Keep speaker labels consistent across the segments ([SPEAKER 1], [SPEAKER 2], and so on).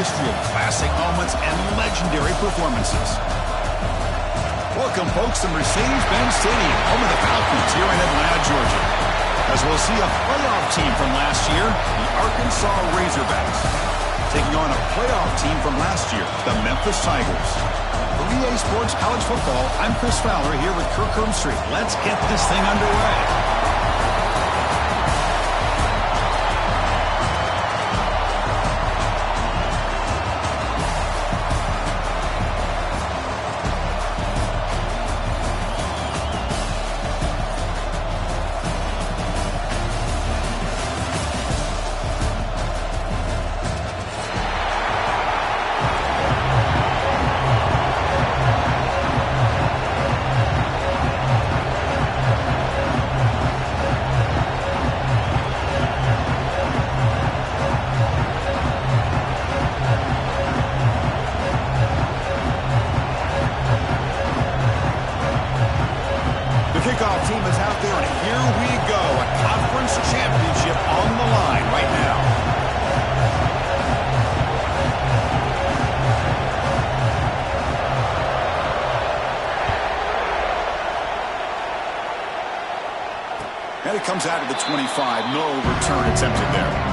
[SPEAKER 1] history of classic moments and legendary performances. Welcome, folks, to Mercedes-Benz Stadium, home of the Falcons here in Atlanta, Georgia. As we'll see a playoff team from last year, the Arkansas Razorbacks, taking on a playoff team from last year, the Memphis Tigers. For EA Sports College Football, I'm Chris Fowler here with Kirk Herbstreit. Let's get this thing underway. Kickoff team is out there, and here we go. A conference championship on the line right now. And it comes out of the 25. No return attempted there.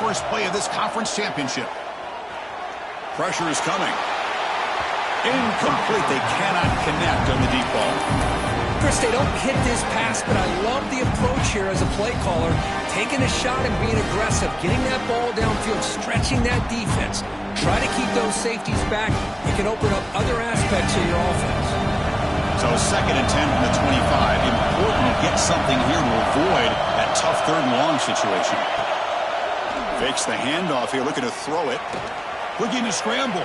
[SPEAKER 1] First play of this conference championship. Pressure is coming. Incomplete. They cannot connect on the deep ball.
[SPEAKER 2] Chris, they don't hit this pass, but I love the approach here as a play caller. Taking a shot and being aggressive, getting that ball downfield, stretching that defense. Try to keep those safeties back. It can open up other aspects of your offense.
[SPEAKER 1] So 2nd and 10 from the 25. Important to get something here to avoid that tough 3rd and long situation. Fakes the handoff here, looking to throw it. Looking to scramble.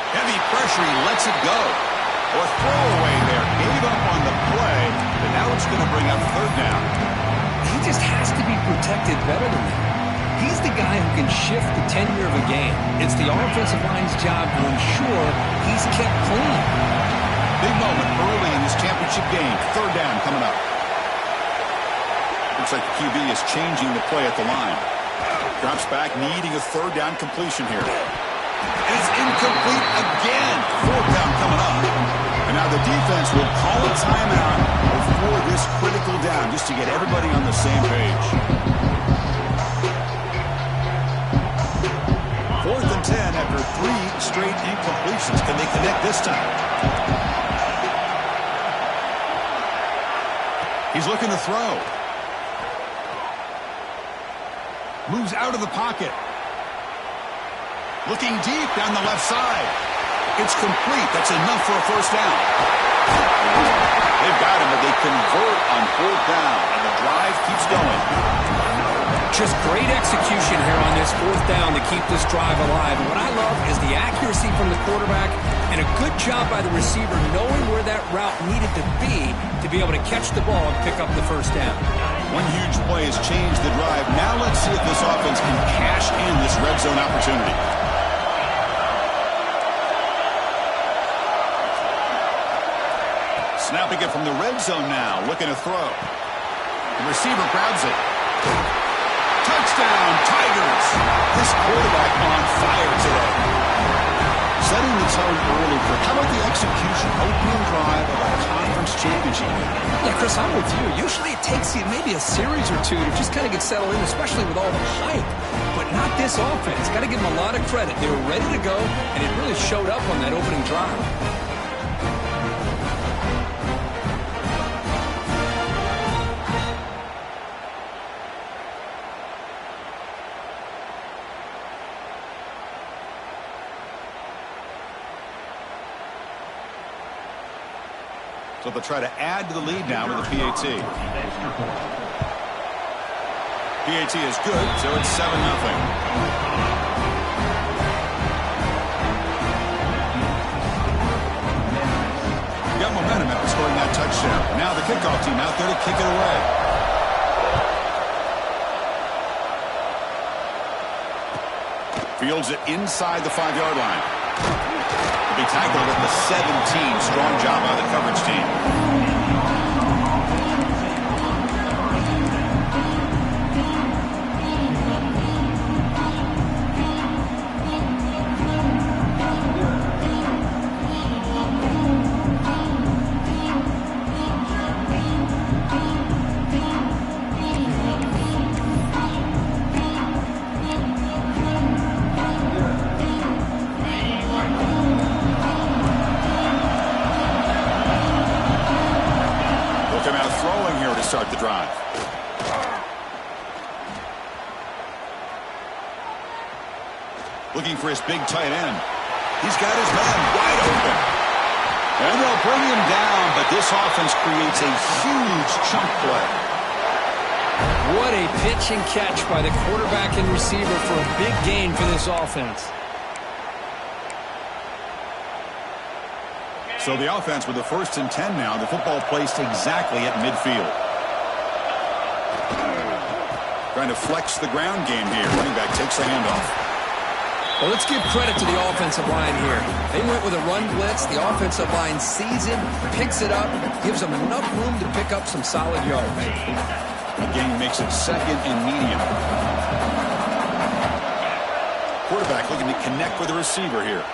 [SPEAKER 1] Heavy pressure, he lets it go. Or throwaway there. Gave up on the play, but now it's going to bring up 3rd down.
[SPEAKER 2] He just has to be protected better than that. He's the guy who can shift the tenure of a game. It's the offensive line's job to ensure he's kept clean.
[SPEAKER 1] Big moment early in this championship game. 3rd down coming up. Looks like the QB is changing the play at the line. Drops back, needing a 3rd down completion here. And it's incomplete again. 4th down coming up. And now the defense will call a timeout before this critical down, just to get everybody on the same page. 4th and 10 after 3 straight incompletions. Can they connect this time? He's looking to throw. Moves out of the pocket. Looking deep down the left side. It's complete. That's enough for a 1st down. They've got him, but they convert on 4th down, and the drive keeps going.
[SPEAKER 2] Just great execution here on this 4th down to keep this drive alive. And what I love is the accuracy from the quarterback and a good job by the receiver knowing where that route needed to be able to catch the ball and pick up the 1st down.
[SPEAKER 1] One huge play has changed the drive. Now let's see if this offense can cash in this red zone opportunity. Snapping it from the red zone now, looking to throw. The receiver grabs it. Touchdown, Tigers! This quarterback on fire today. Setting the tone early for how about the execution, opening drive of a conference championship?
[SPEAKER 2] Yeah, Chris, I'm with you. Usually it takes you maybe a series or two to just kind of get settled in, especially with all the hype. But not this offense. Got to give them a lot of credit. They were ready to go, and it really showed up on that opening drive.
[SPEAKER 1] So they'll try to add to the lead now with the PAT. PAT is good, so it's 7-0. scoring that touchdown. Now the kickoff team out there to kick it away. Fields it inside the 5-yard line. He'll be tackled at the 17. Strong job by the coverage team. Start the drive. Looking for his big tight end. He's got his man wide open. And they'll bring him down, but this offense creates a huge chunk play.
[SPEAKER 2] What a pitch and catch by the quarterback and receiver for a big gain for this offense.
[SPEAKER 1] So the offense with the 1st and 10 now. The football placed exactly at midfield. Trying to flex the ground game here. Running back takes the handoff.
[SPEAKER 2] Well, let's give credit to the offensive line here. They went with a run blitz. The offensive line sees it, picks it up, gives them enough room to pick up some solid yards.
[SPEAKER 1] The game makes it 2nd and medium. Quarterback looking to connect with the receiver here.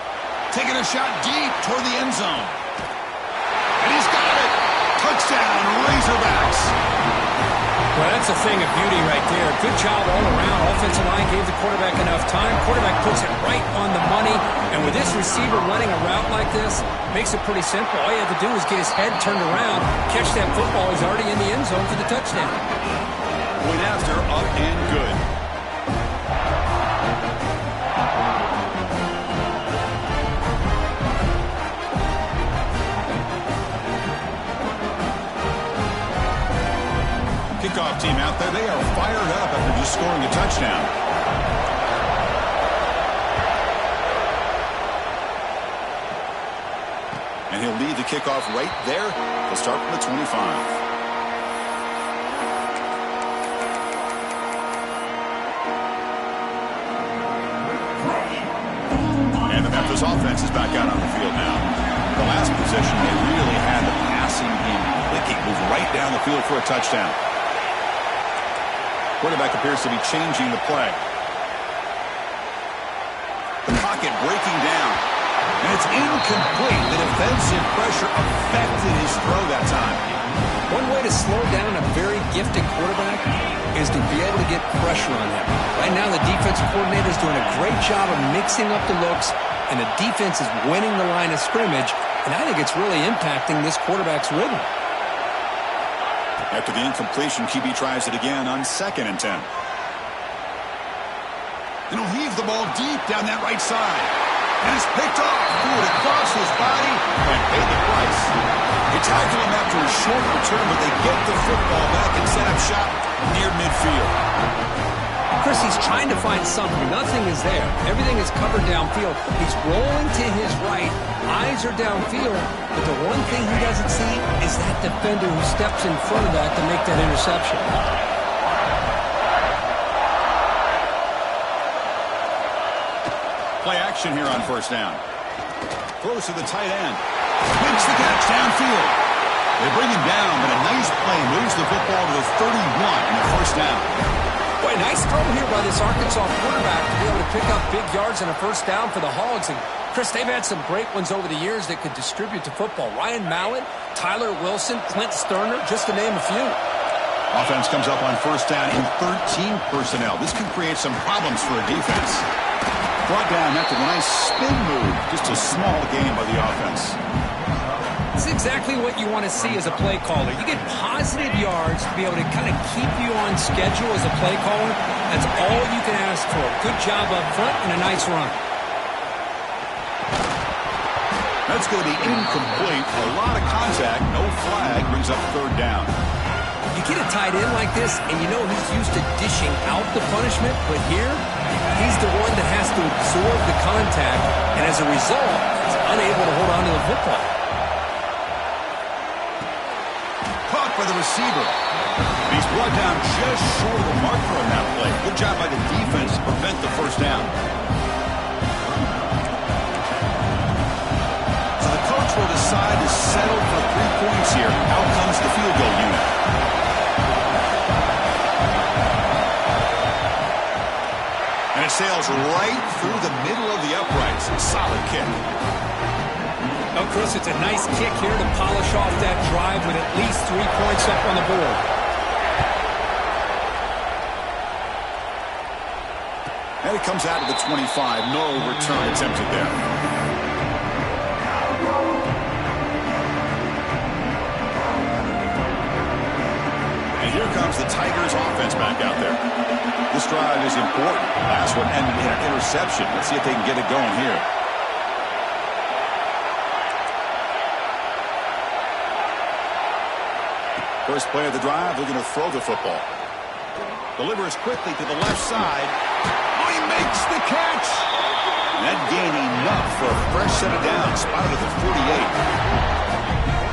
[SPEAKER 1] Taking a shot deep toward the end zone. And he's got it. Touchdown, Razorbacks.
[SPEAKER 2] Well, that's a thing of beauty right there. Good job all around. Offensive line gave the quarterback enough time. Quarterback puts it right on the money. And with this receiver running a route like this, makes it pretty simple. All you have to do is get his head turned around, catch that football. He's already in the end zone for the touchdown.
[SPEAKER 1] Point after, up and good. Kickoff team out there. They are fired up after just scoring a touchdown. And he'll lead the kickoff right there. He'll start from the 25. And the Memphis offense is back out on the field now. The last possession, they really had the passing game clicking. Move right down the field for a touchdown. Quarterback appears to be changing the play. The pocket breaking down. And it's incomplete. The defensive pressure affected his throw that time.
[SPEAKER 2] One way to slow down a very gifted quarterback is to be able to get pressure on him. Right now, the defensive coordinator is doing a great job of mixing up the looks, and the defense is winning the line of scrimmage, and I think it's really impacting this quarterback's rhythm.
[SPEAKER 1] After the incompletion, QB tries it again on 2nd and 10. And he'll heave the ball deep down that right side. And it's picked off. Threw it across his body and paid the price. They tackle him after a short return, but they get the football back and set up shop near midfield.
[SPEAKER 2] Chris, he's trying to find something. Nothing is there. Everything is covered downfield. He's rolling to his right. Eyes are downfield. But the one thing he doesn't see is that defender who steps in front of that to make that interception.
[SPEAKER 1] Play action here on 1st down. Throws to the tight end. Makes the catch downfield. They bring him down, but a nice play moves the football to the 31 and a 1st down.
[SPEAKER 2] Boy, nice throw here by this Arkansas quarterback to be able to pick up big yards and a 1st down for the Hogs. And Chris, they've had some great ones over the years that could distribute the football. Ryan Mallett, Tyler Wilson, Clint Sterner, just to name a few.
[SPEAKER 1] Offense comes up on 1st down in 13 personnel. This can create some problems for a defense. Brought down after the nice spin move. Just a small gain by the offense.
[SPEAKER 2] This is exactly what you want to see as a play caller. You get positive yards to be able to kind of keep you on schedule as a play caller. That's all you can ask for. Good job up front and a nice run.
[SPEAKER 1] That's going to be incomplete. A lot of contact. No flag. Brings up 3rd down.
[SPEAKER 2] You get a tight end like this, and you know he's used to dishing out the punishment, but here, he's the one that has to absorb the contact, and as a result, he's unable to hold on to the football.
[SPEAKER 1] by the receiver. He's brought down just short of the marker on that play. Good job by the defense to prevent the first down. So the coach will decide to settle for 3 points here. Out comes the field goal unit. And it sails right through the middle of the uprights. Solid kick.
[SPEAKER 2] Oh, Chris, it's a nice kick here to polish off that drive with at least 3 points up on the board.
[SPEAKER 1] And it comes out to the 25. No return attempted there. And here comes the Tigers offense back out there. This drive is important. Last one ended in an interception. Let's see if they can get it going here. First play of the drive, looking to throw the football. Delivers quickly to the left side. Oh, he makes the catch! That gain enough for a fresh set of downs. Spotted at the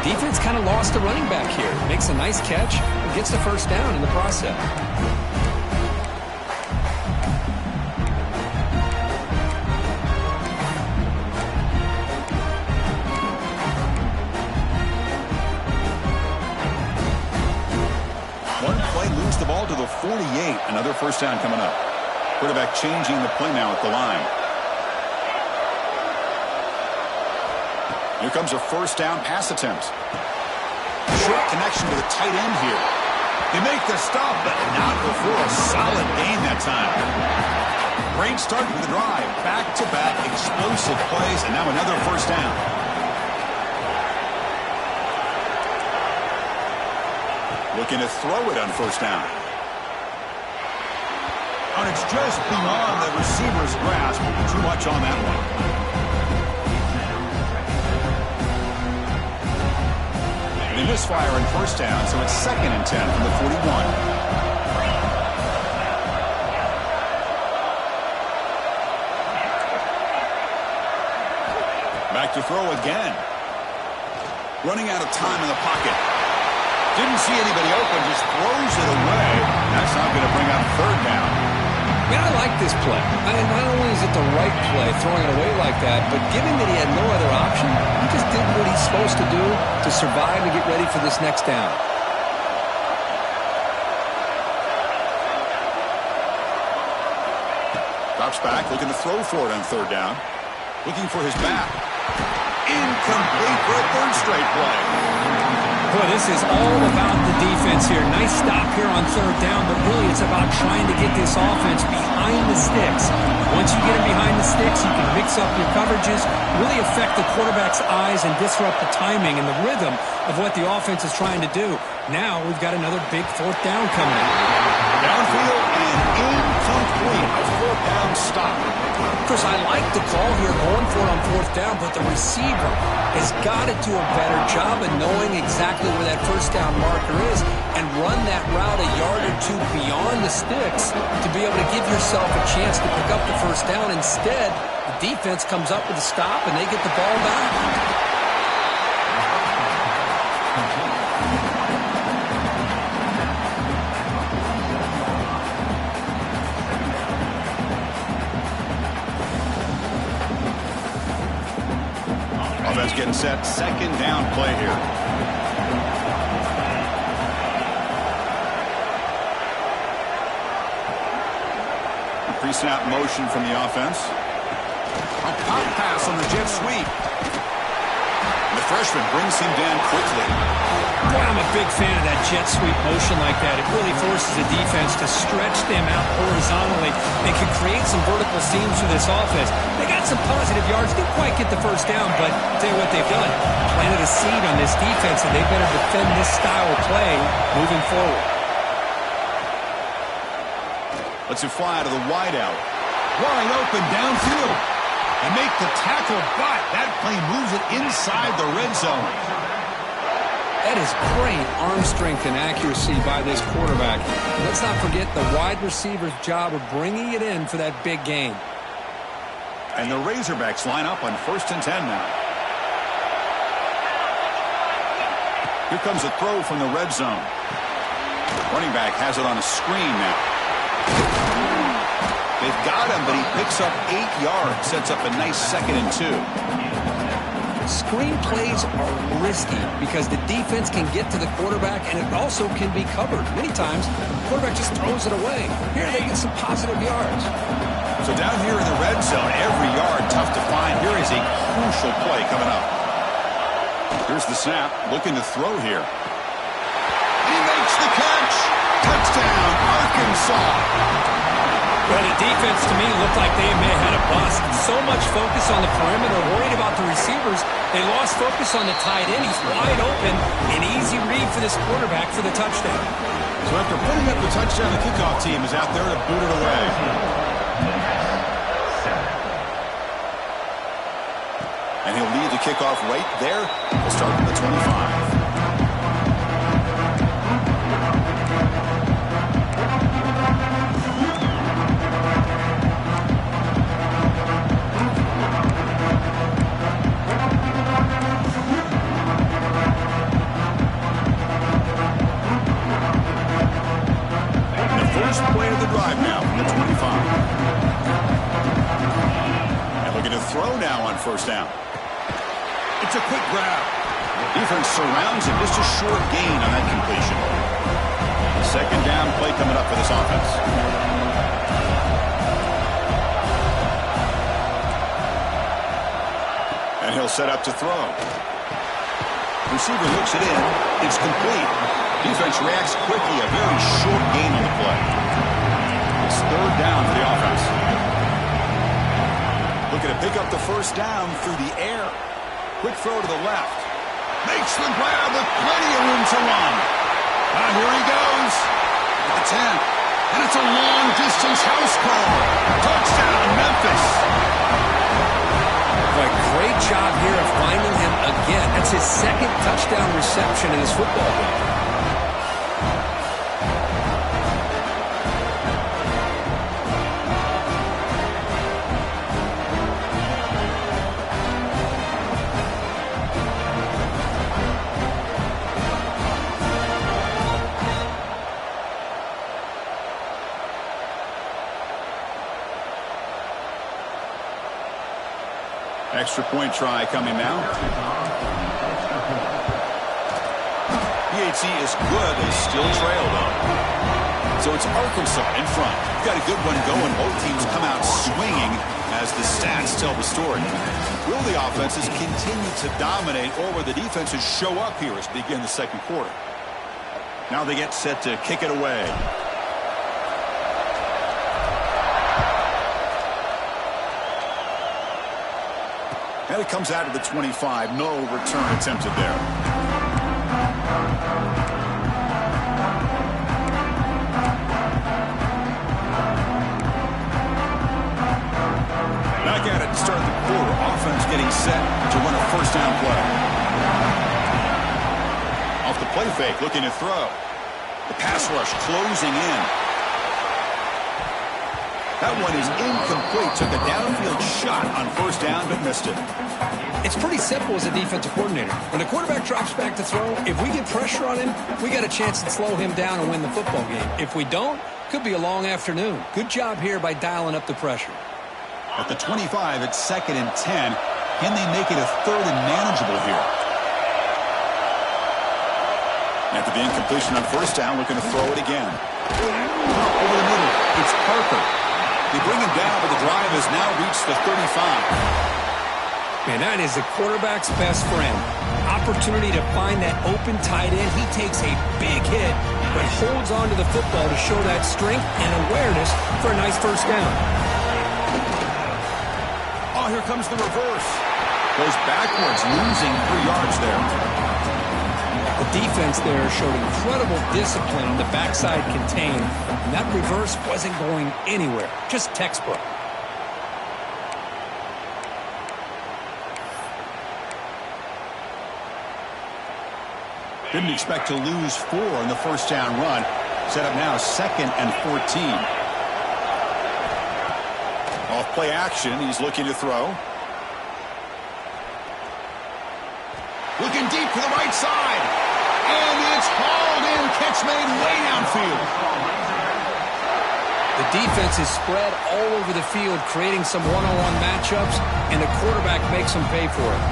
[SPEAKER 1] 48.
[SPEAKER 2] Defense kind of lost the running back here. Makes a nice catch and gets the first down in the process.
[SPEAKER 1] One play moves the ball to the 48. Another first down coming up. Quarterback changing the play now at the line. Here comes a first down pass attempt. Short connection to the tight end here. They make the stop, but not before a solid gain that time. Great start to the drive. Back-to-back explosive plays, and now another first down. Looking to throw it on first down. And it's just beyond the receiver's grasp. Too much on that one. They misfire on first down, so it's 2nd and 10 from the 41. Back to throw again. Running out of time in the pocket. Didn't see anybody open, just throws it away. That's not going to bring up third down.
[SPEAKER 2] Man, I like this play. Not only is it the right play, throwing it away like that, but given that he had no other option, he just did what he's supposed to do to survive and get ready for this next down.
[SPEAKER 1] Drops back, looking to throw for it on third down. Looking for his back. Incomplete for a third straight play.
[SPEAKER 2] Boy, this is all about the defense here. Nice stop here on third down, but really it's about trying to get this offense behind the sticks. Once you get them behind the sticks, you can mix up your coverages, really affect the quarterback's eyes and disrupt the timing and the rhythm of what the offense is trying to do. Now we've got another big fourth down coming in.
[SPEAKER 1] Downfield and incomplete. A fourth down stop.
[SPEAKER 2] Chris, I like the call here going for it on fourth down, but the receiver has got to do a better job of knowing exactly where that first down marker is and run that route a yard or two beyond the sticks to be able to give yourself a chance to pick up the first down. Instead, the defense comes up with a stop and they get the ball back.
[SPEAKER 1] Getting set, second down play here. Pre-snap motion from the offense. A pop pass on the jet sweep. And the freshman brings him down quickly.
[SPEAKER 2] Boy, I'm a big fan of that jet sweep motion like that. It really forces the defense to stretch them out horizontally and can create some vertical seams for this offense. They got some positive yards. Didn't quite get the first down, but I'll tell you what they've done. Planted a seed on this defense, and they better defend this style of play moving forward.
[SPEAKER 1] Lets it fly to the wideout. Wide open downfield. And make the tackle, but that play moves it inside the red zone.
[SPEAKER 2] That is great arm strength and accuracy by this quarterback. Let's not forget the wide receiver's job of bringing it in for that big gain.
[SPEAKER 1] And the Razorbacks line up on 1st and 10 now. Here comes a throw from the red zone. Running back has it on a screen now. They've got him, but he picks up 8 yards. Sets up a nice 2nd and 2.
[SPEAKER 2] Screen plays are risky because the defense can get to the quarterback, and it also can be covered. Many times, the quarterback just throws it away. Here they get some positive yards.
[SPEAKER 1] So down here in the red zone, every yard tough to find. Here is a crucial play coming up. Here's the snap, looking to throw here. He makes the catch. Touchdown, Arkansas.
[SPEAKER 2] Well, the defense to me looked like they may have had a bust. So much focus on the perimeter, worried about the receivers. They lost focus on the tight end. He's wide open. An easy read for this quarterback for the touchdown.
[SPEAKER 1] So after putting up the touchdown, the kickoff team is out there to boot it away. And he'll lead the kickoff right there. We'll start at the 25. First play of the drive now from the 25. And looking to throw now on first down. It's a quick grab. Defense surrounds him. Just a short gain on that completion. Second down play coming up for this offense. And he'll set up to throw. Receiver looks it in. It's complete. Defense reacts quickly. A very short gain on the play. It's third down for the offense. Looking to pick up the first down through the air. Quick throw to the left. Makes the grab with plenty of room to run. Here he goes. At the 10. And it's a long-distance house call. Touchdown, Memphis.
[SPEAKER 2] Boy, great job here of finding him again. That's his 2nd touchdown reception in his football game.
[SPEAKER 1] Extra point try coming now. PHC is good. They still trail, though. So it's Arkansas in front. Got a good one going. Both teams come out swinging as the stats tell the story. Will the offenses continue to dominate, or will the defenses show up here as we begin the second quarter? Now they get set to kick it away. And it comes out of the 25. No return attempted there. Back at it to start the quarter. Offense getting set to run a first down play. Off the play fake, looking to throw. The pass rush closing in. That one is incomplete. Took a downfield shot on first down, but missed it.
[SPEAKER 2] It's pretty simple as a defensive coordinator. When the quarterback drops back to throw, if we get pressure on him, we got a chance to slow him down and win the football game. If we don't, could be a long afternoon. Good job here by dialing up the pressure.
[SPEAKER 1] At the 25, it's 2nd and 10. Can they make it a 3rd and manageable here? After the incompletion on first down, looking to throw it again. Over the middle, it's Parker. They bring him down, but the drive has now reached the 35.
[SPEAKER 2] Man, that is the quarterback's best friend. Opportunity to find that open tight end. He takes a big hit, but holds on to the football to show that strength and awareness for a nice first down.
[SPEAKER 1] Oh, here comes the reverse. Goes backwards, losing 3 yards there.
[SPEAKER 2] The defense there showed incredible discipline on the backside contain, and that reverse wasn't going anywhere. Just textbook.
[SPEAKER 1] Didn't expect to lose 4 in the first down run. Set up now 2nd and 14. Off play action, he's looking to throw. Looking deep to the right side. And it's hauled in. Catch made way downfield.
[SPEAKER 2] The defense is spread all over the field, creating some one-on-one matchups, and the quarterback makes them pay for it.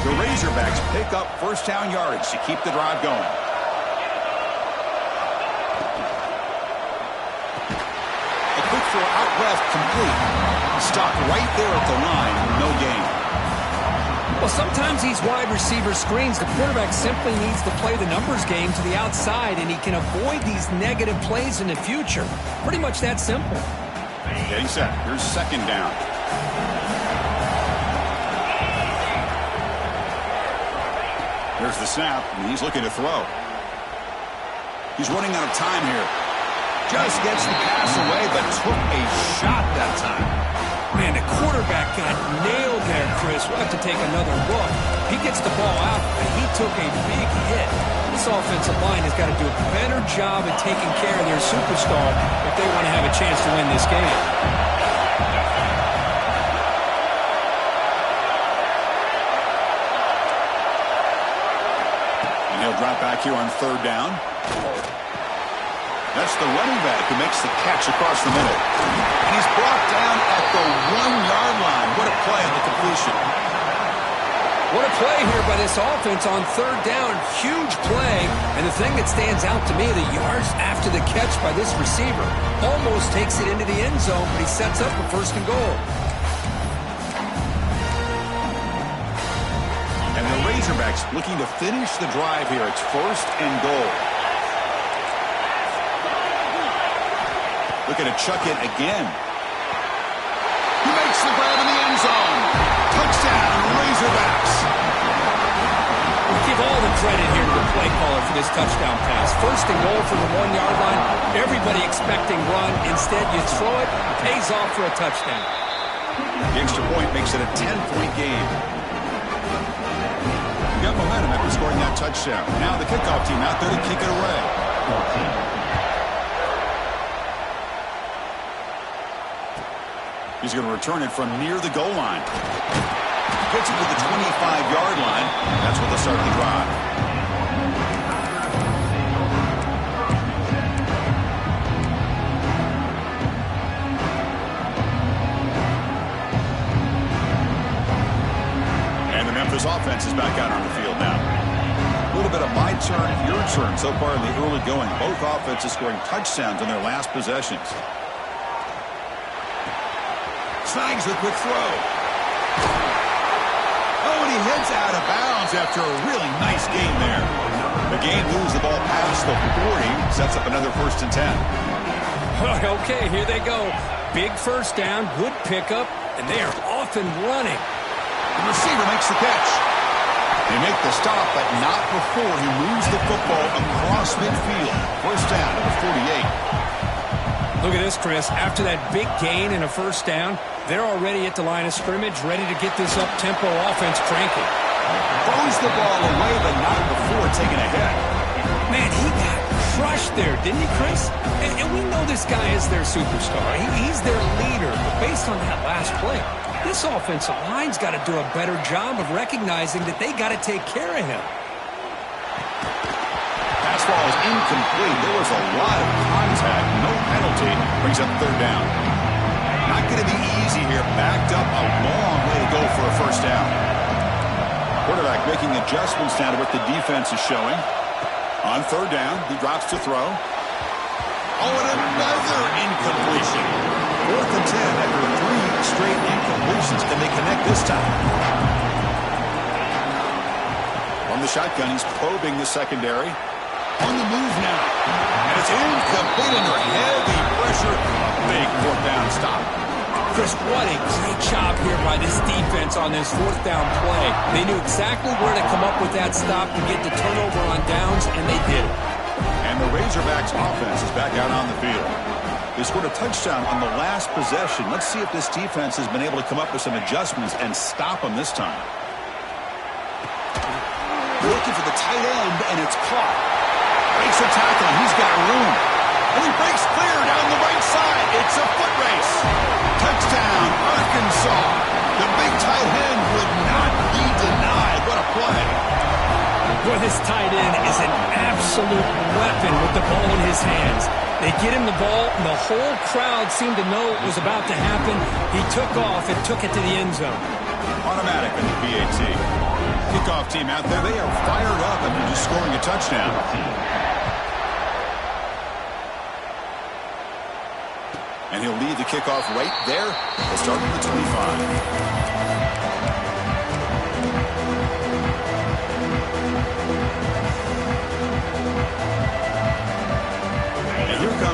[SPEAKER 1] The Razorbacks pick up first down yardage to keep the drive going. A quick throw out left, complete. Stopped right there at the line, no gain.
[SPEAKER 2] Well, sometimes these wide receiver screens, the quarterback simply needs to play the numbers game to the outside, and he can avoid these negative plays in the future. Pretty much that simple.
[SPEAKER 1] Getting set. Here's second down. There's the snap, and he's looking to throw. He's running out of time here. Just gets the pass away, but took a shot that time.
[SPEAKER 2] Man, the quarterback got nailed there, Chris. We'll have to take another look. He gets the ball out, but he took a big hit. This offensive line has got to do a better job of taking care of their superstar if they want to have a chance to win this game.
[SPEAKER 1] He'll drop back here on third down. That's the running back who makes the catch across the middle. And he's brought down at the 1-yard line. What a play on the completion.
[SPEAKER 2] What a play here by this offense on third down. Huge play. And the thing that stands out to me, the yards after the catch by this receiver. Almost takes it into the end zone, but he sets up a first and goal.
[SPEAKER 1] And the Razorbacks looking to finish the drive here. It's first and goal. Looking to chuck it again. He makes the grab in the end zone. Touchdown, Razorbacks.
[SPEAKER 2] We'll give all the credit here to the play caller for this touchdown pass. First and goal from the 1-yard line. Everybody expecting run. Instead, you throw it. Pays off for a touchdown.
[SPEAKER 1] The extra point makes it a 10-point game. Got momentum after scoring that touchdown. Now the kickoff team out there to kick it away. He's going to return it from near the goal line. Gets it to the 25-yard line. That's where they'll start the drive. And the Memphis offense is back out on the field now. A little bit of my turn, your turn so far in the early going. Both offenses scoring touchdowns in their last possessions. Snags the quick throw. Oh, and he heads out of bounds after a really nice game there. The game moves the ball past the 40, sets up another first and 10.
[SPEAKER 2] Okay, here they go. Big first down, good pickup, and they are off and running.
[SPEAKER 1] The receiver makes the catch. They make the stop, but not before he moves the football across midfield. First down at the 48.
[SPEAKER 2] Look at this, Chris. After that big gain and a first down, they're already at the line of scrimmage, ready to get this up-tempo offense cranking.
[SPEAKER 1] Throws the ball away, but not before taking a hit.
[SPEAKER 2] Man, he got crushed there, didn't he, Chris? And we know this guy is their superstar. He's their leader. But based on that last play, this offensive line's got to do a better job of recognizing that they got to take care of him.
[SPEAKER 1] Pass ball is incomplete. There was a lot of contact. No penalty. Brings up third down. Not going to be easy here. Backed up a long way to go for a first down. Quarterback making adjustments now to what the defense is showing. On third down, he drops to throw. Oh, and another incompletion. 4th and 10 after 3 straight incompletions. Can they connect this time? From the shotgun, he's probing the secondary. On the move now. And it's incomplete under heavy pressure. A big 4th down stop.
[SPEAKER 2] Chris, what a great job here by this defense on this 4th down play. They knew exactly where to come up with that stop to get the turnover on downs, and they did it.
[SPEAKER 1] And the Razorbacks offense is back out on the field. They scored a touchdown on the last possession. Let's see if this defense has been able to come up with some adjustments and stop them this time. Looking for the tight end, and it's caught. Breaks a tackle, and he's got room. And he breaks clear down the right side.
[SPEAKER 2] absolute weapon with the ball in his hands. They get him the ball, and the whole crowd seemed to know it was about to happen. He took off and took it to the end zone.
[SPEAKER 1] Automatic in the PAT. Kickoff team out there, they are fired up after just scoring a touchdown. And he'll lead the kickoff right there. They'll start at the 25.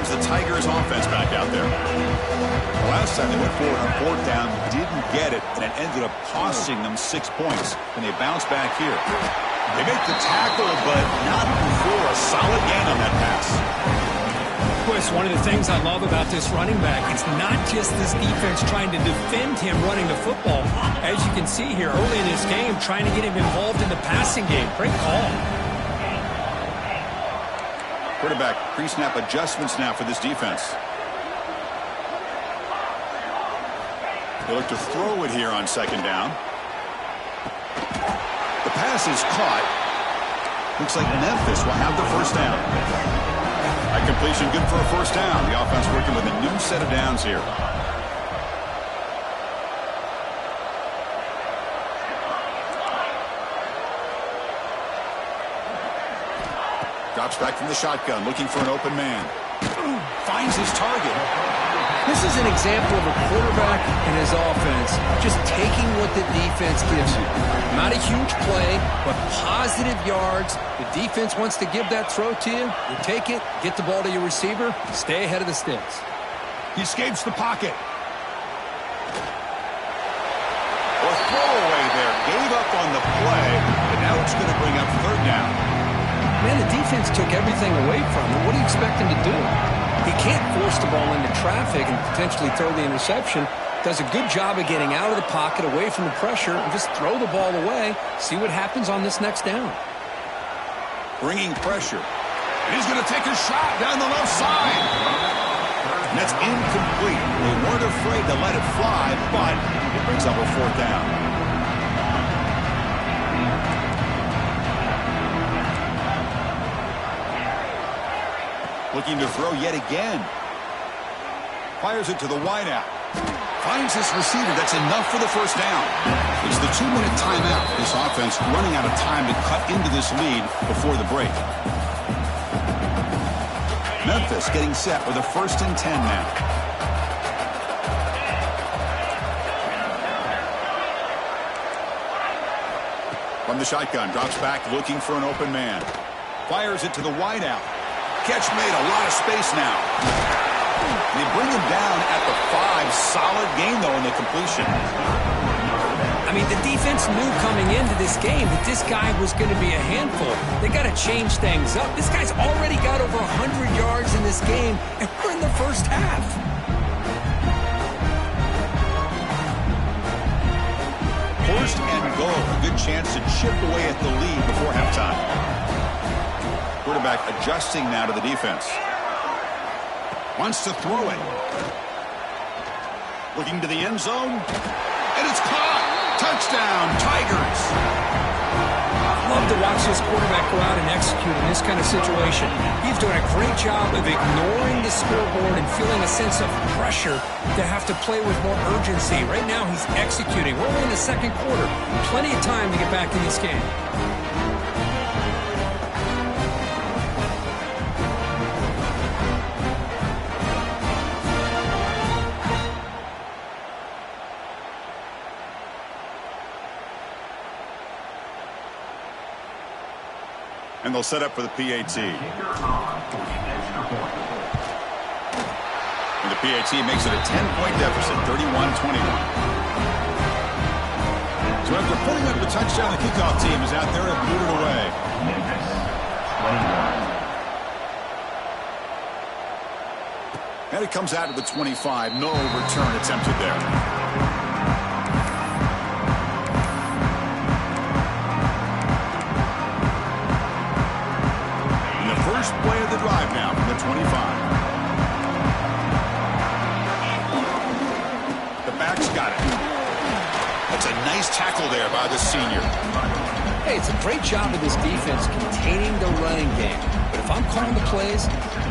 [SPEAKER 1] The Tigers offense back out there. The last time they went forward on fourth down, didn't get it, and it ended up costing them 6 points. And they bounce back here. They make the tackle, but not before a solid gain on that pass.
[SPEAKER 2] Chris, one of the things I love about this running back, it's not just this defense trying to defend him running the football. As you can see here early in this game, trying to get him involved in the passing game. Great call.
[SPEAKER 1] Quarterback pre-snap adjustments now for this defense. They look to throw it here on second down. The pass is caught. Looks like Memphis will have the first down. That completion good for a first down. The offense working with a new set of downs here. Drops back from the shotgun, looking for an open man. Finds his target.
[SPEAKER 2] This is an example of a quarterback and his offense just taking what the defense gives you. Not a huge play, but positive yards. The defense wants to give that throw to you. You take it, get the ball to your receiver, stay ahead of the sticks.
[SPEAKER 1] He escapes the pocket. A throwaway there. Gave up on the play, but now it's going to bring up third down.
[SPEAKER 2] Man, the defense took everything away from him. What do you expect him to do? He can't force the ball into traffic and potentially throw the interception. Does a good job of getting out of the pocket, away from the pressure, and just throw the ball away. See what happens on this next down.
[SPEAKER 1] Bringing pressure. He's going to take a shot down the left side. And that's incomplete. They weren't afraid to let it fly, but it brings up a fourth down. Looking to throw yet again. Fires it to the wideout. Finds his receiver. That's enough for the first down. It's the 2-minute timeout. This offense running out of time to cut into this lead before the break. Memphis getting set with a 1st and 10 now. From the shotgun, drops back looking for an open man. Fires it to the wideout. Catch made, a lot of space now. They bring him down at the 5. Solid gain, though, in the completion.
[SPEAKER 2] I mean, the defense knew coming into this game that this guy was going to be a handful. They got to change things up. This guy's already got over 100 yards in this game, and we're in the first half.
[SPEAKER 1] First and goal. A good chance to chip away at the lead before halftime. Quarterback adjusting now to the defense. Wants to throw it. Looking to the end zone. And it's caught. Touchdown, Tigers.
[SPEAKER 2] Love to watch this quarterback go out and execute in this kind of situation. He's doing a great job of ignoring the scoreboard and feeling a sense of pressure to have to play with more urgency. Right now, he's executing. We're only in the second quarter. Plenty of time to get back in this game.
[SPEAKER 1] And they'll set up for the PAT. And the PAT makes it a 10-point deficit, 31-21. So after putting up the touchdown, the kickoff team is out there and blew it away. And it comes out to the 25. No return attempted there. Play of the drive now from the 25. The back's got it. That's a nice tackle there by the senior.
[SPEAKER 2] Hey, it's a great job of this defense containing the running game. But if I'm calling the plays,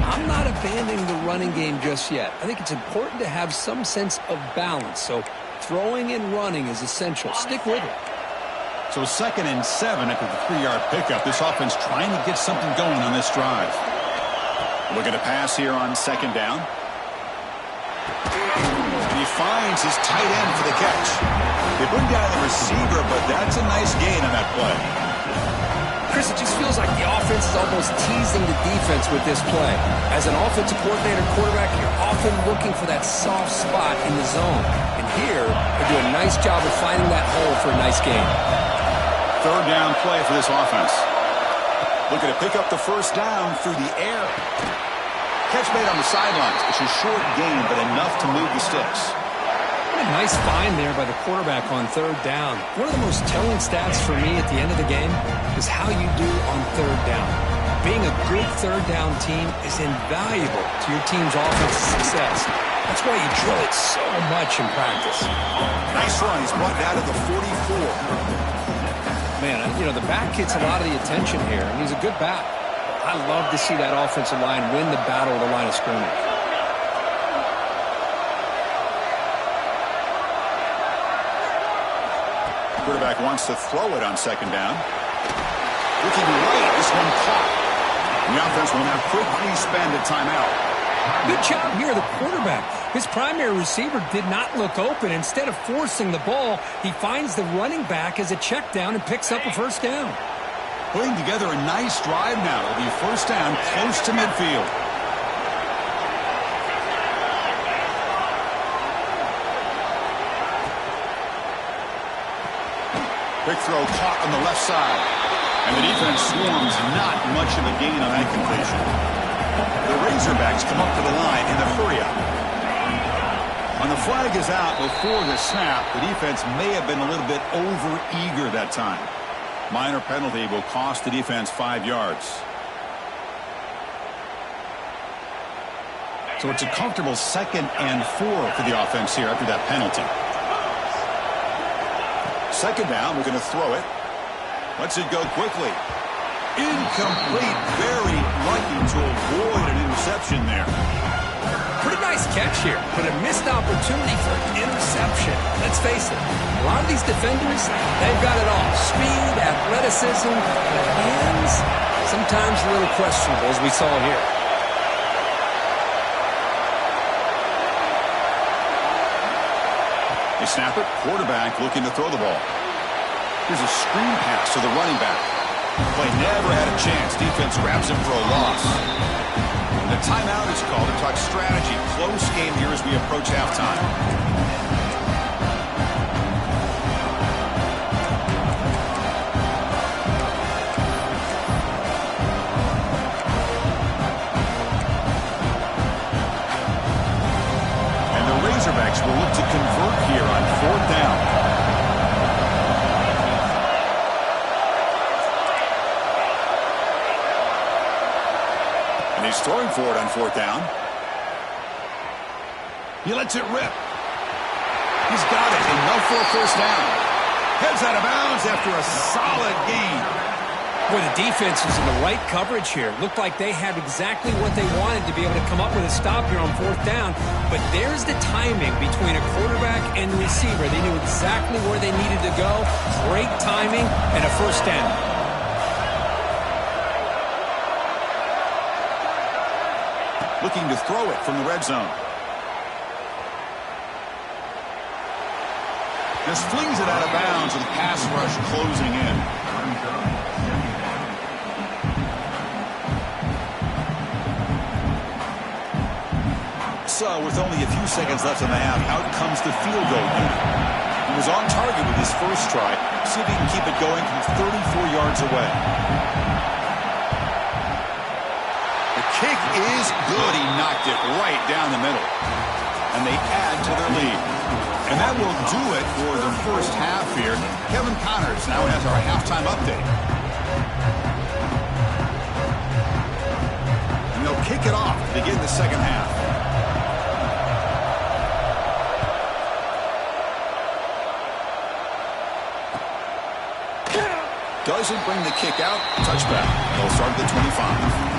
[SPEAKER 2] I'm not abandoning the running game just yet. I think it's important to have some sense of balance. So throwing and running is essential. Stick with it.
[SPEAKER 1] So 2nd and 7 after the 3-yard pickup. This offense trying to get something going on this drive. Look at a pass here on 2nd down. And he finds his tight end for the catch. They bring down the receiver, but that's a nice gain on that play.
[SPEAKER 2] Chris, it just feels like the offense is almost teasing the defense with this play. As an offensive coordinator, quarterback, you're often looking for that soft spot in the zone. And here, they do a nice job of finding that hole for a nice gain.
[SPEAKER 1] 3rd down play for this offense. Looking to pick up the 1st down through the air. Catch made on the sidelines. It's a short gain, but enough to move the sticks.
[SPEAKER 2] What a nice find there by the quarterback on 3rd down. One of the most telling stats for me at the end of the game is how you do on 3rd down. Being a good 3rd down team is invaluable to your team's offensive success. That's why you drill it so much in practice.
[SPEAKER 1] Nice run. He's brought down to the 44.
[SPEAKER 2] Man, you know, the back gets a lot of the attention here, and he's a good back. I love to see that offensive line win the battle of the line of scrimmage.
[SPEAKER 1] Quarterback wants to throw it on 2nd down. Looking right, this one caught. The offense will now quickly spend a timeout.
[SPEAKER 2] Good job here, the quarterback. His primary receiver did not look open. Instead of forcing the ball, he finds the running back as a check down and picks up a 1st down.
[SPEAKER 1] Putting together a nice drive now. It'll be 1st down close to midfield. Quick throw caught on the left side. And the defense swarms not much of a gain on that completion. The Razorbacks come up to the line in the hurry-up. When the flag is out before the snap, the defense may have been a little bit over-eager that time. Minor penalty will cost the defense 5 yards. So it's a comfortable 2nd and 4 for the offense here after that penalty. 2nd down, we're going to throw it. Lets it go quickly. Incomplete. Very lucky to avoid an interception there.
[SPEAKER 2] Pretty nice catch here, but a missed opportunity for an interception. Let's face it, a lot of these defenders, they've got it all. Speed, athleticism, but hands, sometimes a little questionable, as we saw here.
[SPEAKER 1] They snap it. Quarterback looking to throw the ball. Here's a screen pass to the running back. Play never had a chance. Defense grabs him for a loss. The timeout is called to talk strategy. Close game here as we approach halftime. And the Razorbacks will look to convert here on 4th down. He's throwing for it on 4th down. He lets it rip. He's got it. Enough for a 1st down. Heads out of bounds after a solid gain.
[SPEAKER 2] Boy, the defense is in the right coverage here. Looked like they had exactly what they wanted to be able to come up with a stop here on 4th down. But there's the timing between a quarterback and the receiver. They knew exactly where they needed to go. Great timing and a 1st down.
[SPEAKER 1] Looking to throw it from the red zone. Just flings it out of bounds with the pass rush closing in. So with only a few seconds left in the half, out comes the field goal unit. He was on target with his first try. See if he can keep it going from 34 yards away. Kick is good. He knocked it right down the middle. And they add to their lead. And that will do it for the first half here. Kevin Connors now has our halftime update. And they'll kick it off to begin the 2nd half. doesn't bring the kick out. Touchback. They'll start at the 25.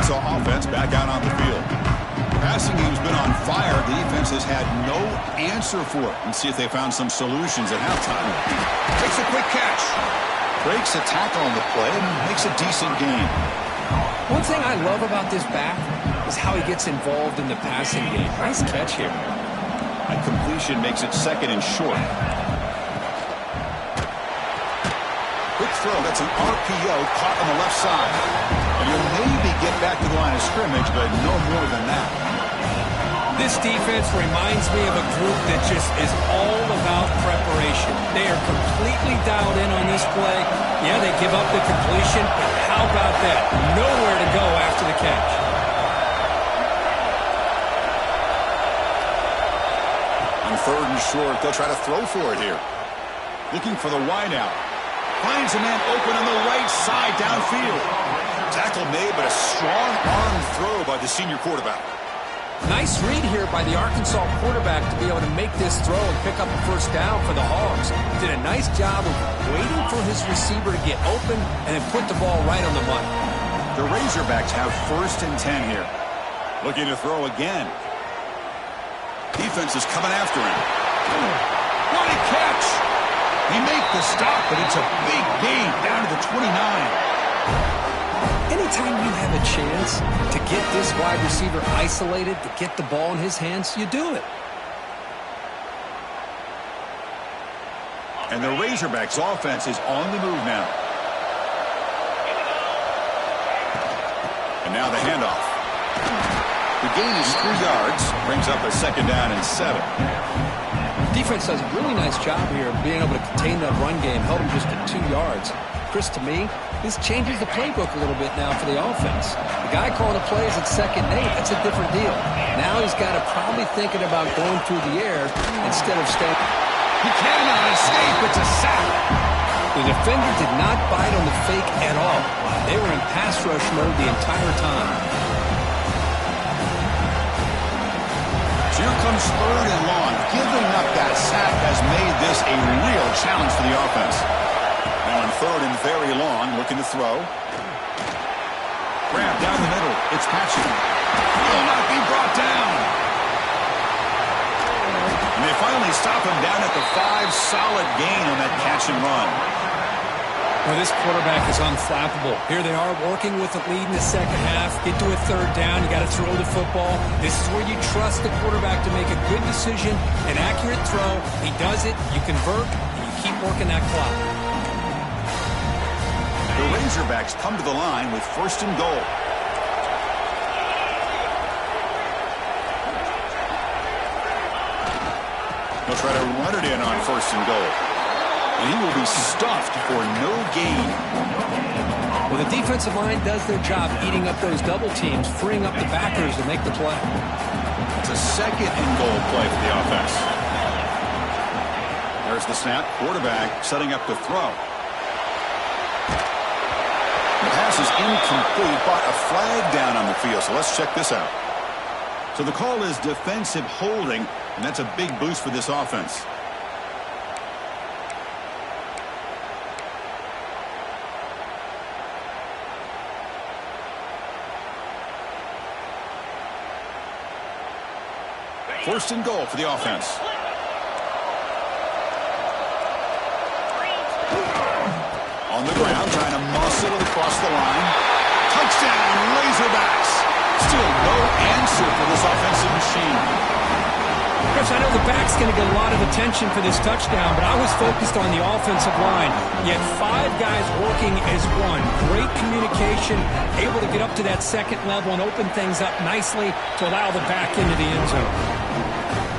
[SPEAKER 1] Offense back out on the field. The passing game's been on fire. The defense has had no answer for it. Let's see if they found some solutions at halftime. Takes a quick catch. Breaks a tackle on the play and makes a decent gain.
[SPEAKER 2] One thing I love about this back is how he gets involved in the passing game. Nice catch here.
[SPEAKER 1] A completion makes it second and short. Quick throw. That's an RPO caught on the left side. And you'll maybe get back to the line of scrimmage, but no more than that.
[SPEAKER 2] This defense reminds me of a group that just is all about preparation. They are completely dialed in on this play. Yeah, they give up the completion, but how about that? Nowhere to go after the catch.
[SPEAKER 1] On third and short, they'll try to throw for it here. Looking for the wideout. Finds a man open on the right side downfield. Tackle made, but a strong arm throw by the senior quarterback.
[SPEAKER 2] Nice read here by the Arkansas quarterback to be able to make this throw and pick up a first down for the Hogs. Did a nice job of waiting for his receiver to get open and then put the ball right on the money.
[SPEAKER 1] The Razorbacks have 1st and 10 here. Looking to throw again. Defense is coming after him. What a catch! He made the stop, but it's a big gain down to the 29.
[SPEAKER 2] Anytime you have a chance to get this wide receiver isolated, to get the ball in his hands, you do it.
[SPEAKER 1] And the Razorbacks offense is on the move now. And now the handoff. The gain is 3 yards, brings up a 2nd down and 7.
[SPEAKER 2] Defense does a really nice job here of being able to contain that run game, held him just at 2 yards. Chris, to me, this changes the playbook a little bit now for the offense. The guy calling the plays at 2nd and 8, that's a different deal. Now he's got to probably thinking about going through the air instead of staying.
[SPEAKER 1] He cannot escape. It's a sack.
[SPEAKER 2] The defender did not bite on the fake at all. They were in pass rush mode the entire time.
[SPEAKER 1] Here comes 3rd and long. Giving up that sack has made this a real challenge for the offense. Now on 3rd and very long, looking to throw. Grab down the middle. It's Patchen. Will not be brought down. And they finally stop him down at the 5. Solid gain on that catch and run.
[SPEAKER 2] Well, this quarterback is unflappable. Here they are working with the lead in the second half. Get to a 3rd down. You got to throw the football. This is where you trust the quarterback to make a good decision, an accurate throw. He does it. You convert, and you keep working that clock.
[SPEAKER 1] The Razorbacks come to the line with 1st and goal. They'll try to run it in on 1st and goal. And he will be stuffed for no gain.
[SPEAKER 2] Well, the defensive line does their job eating up those double teams, freeing up the backers to make the play.
[SPEAKER 1] It's a 2nd and goal play for the offense. There's the snap. Quarterback setting up to throw. The pass is incomplete, but a flag down on the field. So let's check this out. So the call is defensive holding, and that's a big boost for this offense. First and goal for the offense. On the ground, trying to muscle it across the line. Touchdown, Razorbacks. Still no answer for this offensive machine.
[SPEAKER 2] Chris, I know the back's going to get a lot of attention for this touchdown, but I was focused on the offensive line. You had 5 guys working as one. Great communication, able to get up to that 2nd level and open things up nicely to allow the back into the end zone.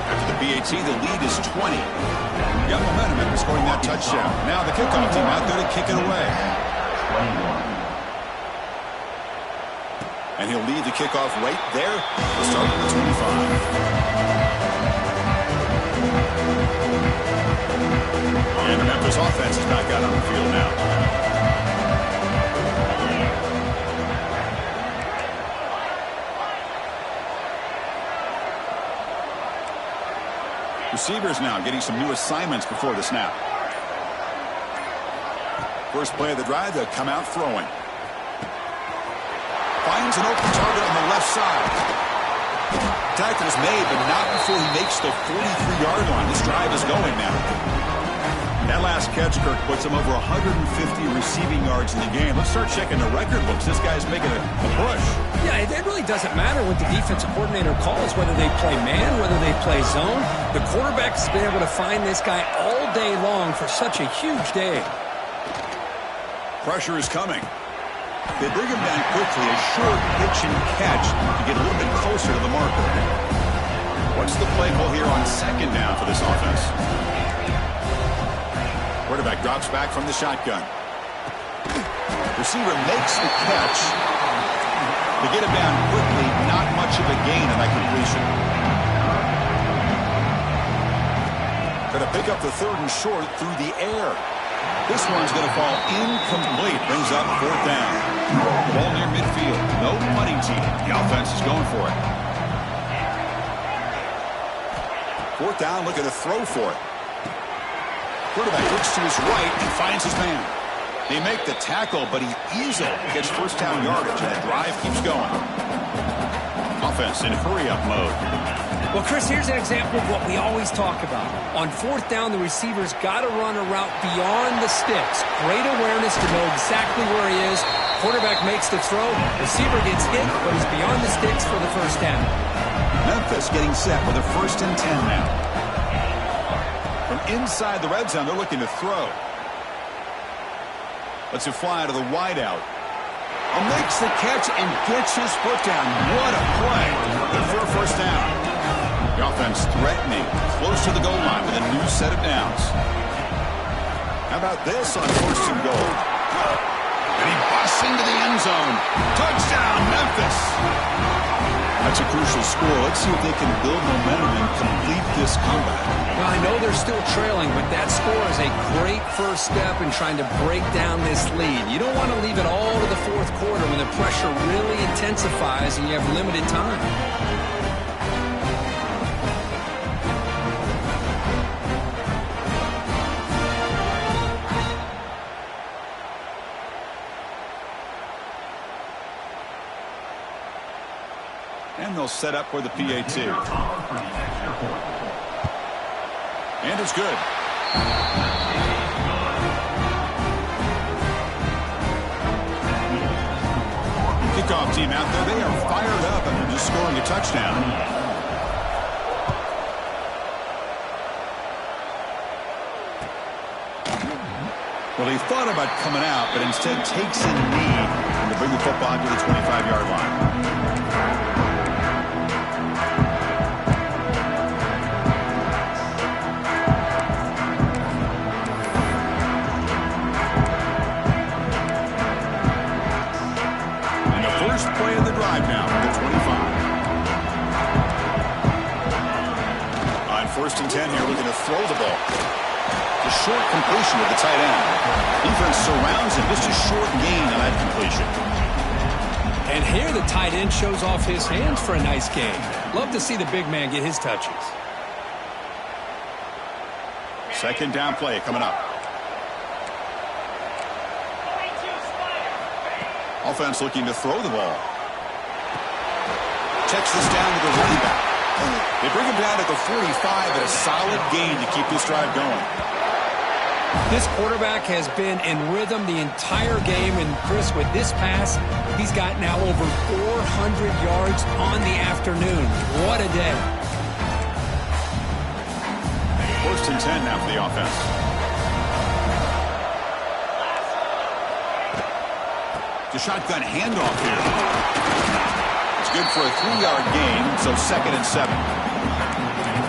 [SPEAKER 1] After the BAT, the lead is 20. Got momentum after scoring that touchdown. Now the kickoff team out there to kick it away. And he'll lead the kickoff right there. We'll start at the 25. And the Memphis offense is back out on the field now. Receivers now getting some new assignments before the snap. First play of the drive, they'll come out throwing. Finds an open target on the left side. Tackle is made, but not before he makes the 43-yard line. This drive is going now. That last catch, Kirk, puts him over 150 receiving yards in the game. Let's start checking the record books. This guy's making a push.
[SPEAKER 2] Yeah, it really doesn't matter what the defensive coordinator calls, whether they play man, whether they play zone. The quarterback has been able to find this guy all day long for such a huge day.
[SPEAKER 1] Pressure is coming. They bring him down quickly, a short pitch and catch to get a little bit closer to the marker. What's the play call here on second down for this offense? Quarterback drops back from the shotgun. Receiver makes the catch. To get him down quickly, not much of a gain on that completion. Going to pick up the third and short through the air. This one's going to fall incomplete. Brings up fourth down. The ball near midfield. No punting team. The offense is going for it. Fourth down, looking to throw for it. Quarterback looks to his right and finds his man. They make the tackle, but he easily gets first down yardage, and the drive keeps going. Offense in hurry-up mode.
[SPEAKER 2] Well, Chris, here's an example of what we always talk about. On fourth down, the receiver's got to run a route beyond the sticks. Great awareness to know exactly where he is. Quarterback makes the throw. Receiver gets hit, but he's beyond the sticks for the first down.
[SPEAKER 1] Memphis getting set with a 1st and 10 now. From inside the red zone, they're looking to throw. Lets it fly to the wideout. Makes the catch and gets his foot down. What a play. Good for a first down. The offense threatening, close to the goal line with a new set of downs. How about this on 1st and goal? And he busts into the end zone. Touchdown, Memphis. That's a crucial score. Let's see if they can build momentum and complete this comeback.
[SPEAKER 2] Well, I know they're still trailing, but that score is a great first step in trying to break down this lead. You don't want to leave it all to the fourth quarter when the pressure really intensifies and you have limited time.
[SPEAKER 1] And they'll set up for the PAT. And it's good. Kickoff team out there. They are fired up after just scoring a touchdown. Well, he thought about coming out, but instead takes a knee to bring the football to the 25-yard line. Play of the drive now for the 25. On 1st and 10 here, looking to throw the ball. The short completion with the tight end. Defense surrounds him. Just a short gain on that completion.
[SPEAKER 2] And here the tight end shows off his hands for a nice gain. Love to see the big man get his touches.
[SPEAKER 1] Second down play coming up. Offense looking to throw the ball. Checks this down to the running back. They bring him down at the 45 at a solid gain to keep this drive going.
[SPEAKER 2] This quarterback has been in rhythm the entire game, and Chris, with this pass, he's got now over 400 yards on the afternoon. What a day.
[SPEAKER 1] 1st and 10 now for the offense. The shotgun handoff here. It's good for a 3-yard gain, so 2nd and 7.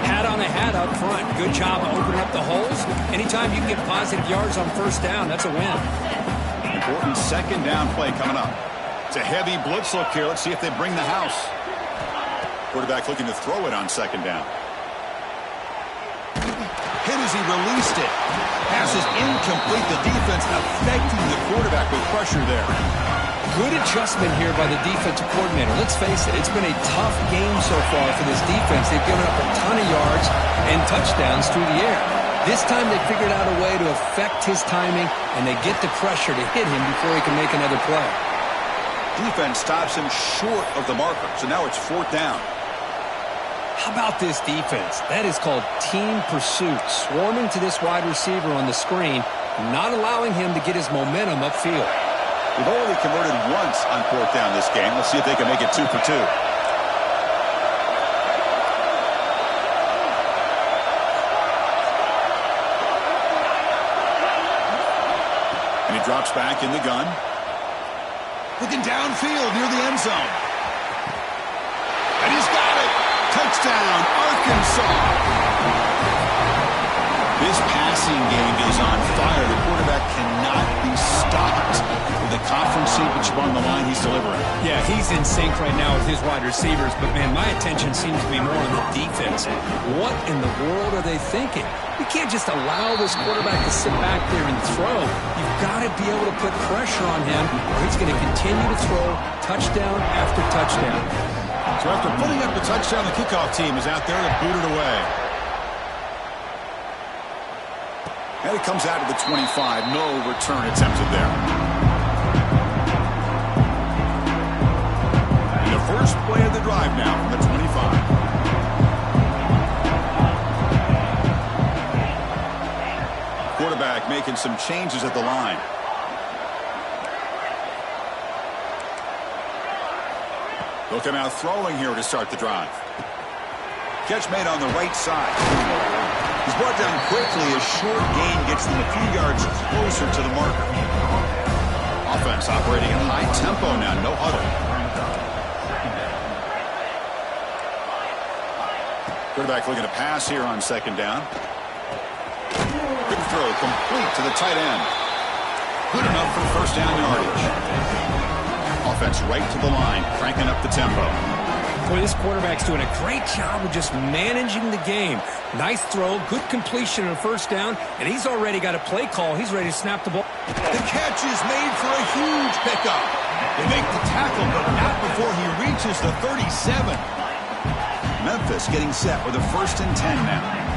[SPEAKER 2] Hat on a hat up front. Good job of opening up the holes. Anytime you can get positive yards on first down, that's a win.
[SPEAKER 1] Important second down play coming up. It's a heavy blitz look here. Let's see if they bring the house. Quarterback looking to throw it on second down. Hit as he released it. Pass is incomplete. The defense affecting the quarterback with pressure there.
[SPEAKER 2] Good adjustment here by the defensive coordinator. Let's face it, it's been a tough game so far for this defense. They've given up a ton of yards and touchdowns through the air. This time they figured out a way to affect his timing, and they get the pressure to hit him before he can make another play.
[SPEAKER 1] Defense stops him short of the marker, so now it's 4th down.
[SPEAKER 2] How about this defense? That is called team pursuit, swarming to this wide receiver on the screen, not allowing him to get his momentum upfield.
[SPEAKER 1] They've only converted once on 4th down this game. Let's see if they can make it 2 for 2. And he drops back in the gun. Looking downfield near the end zone. And he's got it. Touchdown, Arkansas. This passing game is on fire. The quarterback cannot be stopped. With the conference championship on the line, he's delivering.
[SPEAKER 2] Yeah, he's in sync right now with his wide receivers, but, man, my attention seems to be more on the defense. What in the world are they thinking? You can't just allow this quarterback to sit back there and throw. You've got to be able to put pressure on him, or he's going to continue to throw touchdown after touchdown.
[SPEAKER 1] So after putting up the touchdown, the kickoff team is out there to boot it away. And it comes out to the 25. No return attempted there. And the first play of the drive now from the 25. Quarterback making some changes at the line. Looking out throwing here to start the drive. Catch made on the right side. He's brought down quickly. A short gain gets them a few yards closer to the marker. Offense operating at high tempo now. No huddle. Quarterback looking to pass here on 2nd down. Good throw, complete to the tight end. Good enough for 1st down yardage. Offense right to the line, cranking up the tempo.
[SPEAKER 2] Boy, this quarterback's doing a great job of just managing the game. Nice throw, good completion on 1st down, and he's already got a play call. He's ready to snap the ball.
[SPEAKER 1] The catch is made for a huge pickup. They make the tackle, but not before he reaches the 37. Memphis getting set with a 1st and 10 now.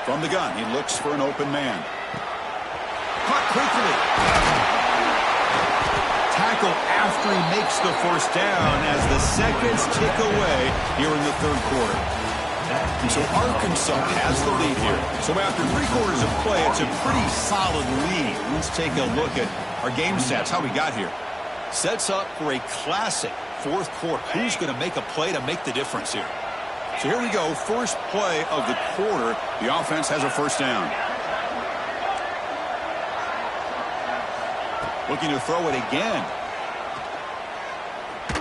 [SPEAKER 1] From the gun, he looks for an open man. Caught quickly. Tackle after he makes the 1st down as the seconds tick away here in the 3rd quarter. And so Arkansas has the lead here. So after 3 quarters of play, it's a pretty solid lead. Let's take a look at our game stats, how we got here. Sets up for a classic 4th quarter. Who's going to make a play to make the difference here? So here we go, first play of the quarter. The offense has a 1st down. Looking to throw it again.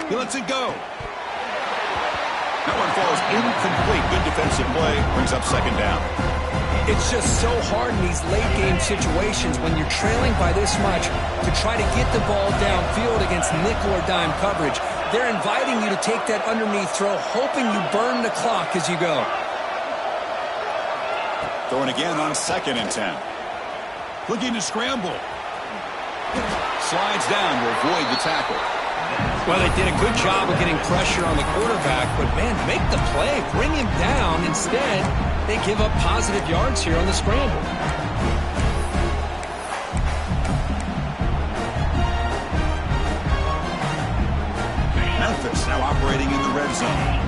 [SPEAKER 1] He lets it go. That one falls incomplete. Good defensive play. Brings up 2nd down.
[SPEAKER 2] It's just so hard in these late-game situations when you're trailing by this much to try to get the ball downfield against nickel or dime coverage. They're inviting you to take that underneath throw, hoping you burn the clock as you go.
[SPEAKER 1] Throwing again on 2nd and 10. Looking to scramble. Slides down to avoid the tackle.
[SPEAKER 2] Well, they did a good job of getting pressure on the quarterback, but, man, make the play. Bring him down. Instead, they give up positive yards here on the scramble.
[SPEAKER 1] Memphis now operating in the red zone.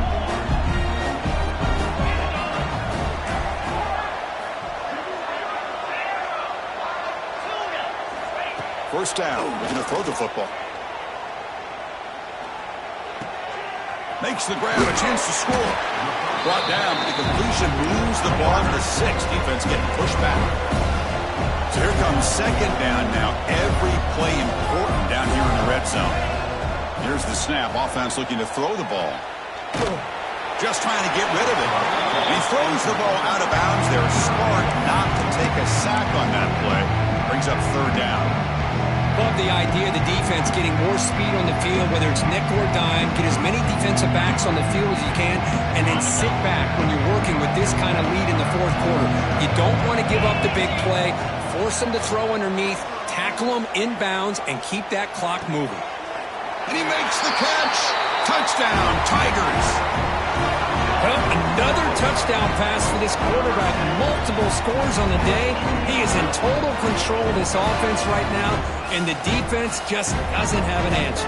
[SPEAKER 1] First down, looking to throw the football. Makes the grab, a chance to score. Brought down, but the completion moves the ball to the 6. Defense getting pushed back. So here comes 2nd down now. Every play important down here in the red zone. Here's the snap. Offense looking to throw the ball. Just trying to get rid of it. He throws the ball out of bounds there. Smart not to take a sack on that play. Brings up 3rd down.
[SPEAKER 2] Love the idea of the defense getting more speed on the field, whether it's nickel or dime, get as many defensive backs on the field as you can, and then sit back when you're working with this kind of lead in the fourth quarter. You don't want to give up the big play, force them to throw underneath, tackle them inbounds, and keep that clock moving.
[SPEAKER 1] And he makes the catch. Touchdown, Tigers.
[SPEAKER 2] Well, another touchdown pass for this quarterback. Multiple scores on the day. He is in total control of this offense right now, and the defense just doesn't have an answer.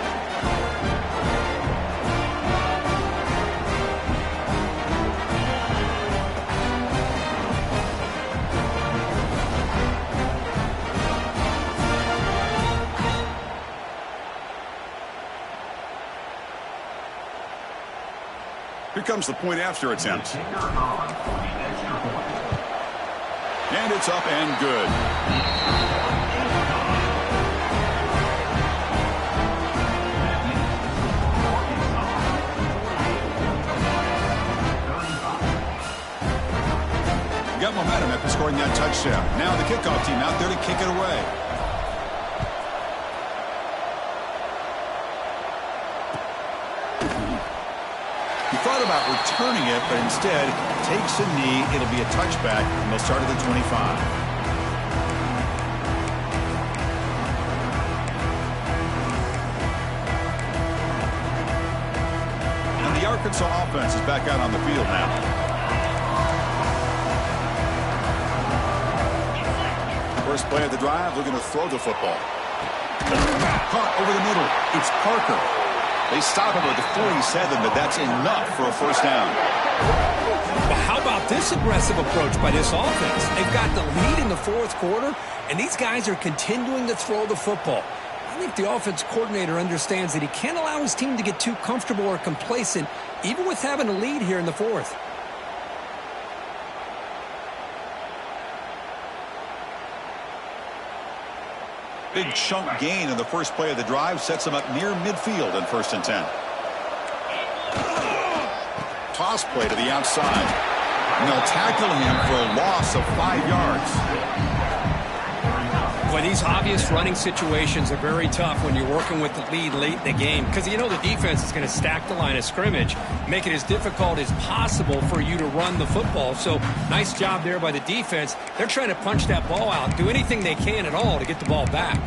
[SPEAKER 1] Here comes the point after attempt. And it's up and good. Got momentum after scoring that touchdown. Now the kickoff team out there to kick it away. He thought about returning it, but instead takes a knee. It'll be a touchback, and they'll start at the 25. And the Arkansas offense is back out on the field now. First play of the drive, looking to throw the football. Caught over the middle. It's Parker. They stop him at the 47, but that's enough for a first down.
[SPEAKER 2] But how about this aggressive approach by this offense? They've got the lead in the fourth quarter, and these guys are continuing to throw the football. I think the offense coordinator understands that he can't allow his team to get too comfortable or complacent, even with having a lead here in the fourth.
[SPEAKER 1] Big chunk gain in the first play of the drive sets him up near midfield in 1st and 10. Toss play to the outside. And they'll tackle him for a loss of 5 yards.
[SPEAKER 2] Boy, these obvious running situations are very tough when you're working with the lead late in the game, because you know the defense is going to stack the line of scrimmage, make it as difficult as possible for you to run the football. So nice job there by the defense. They're trying to punch that ball out, do anything they can at all to get the ball back.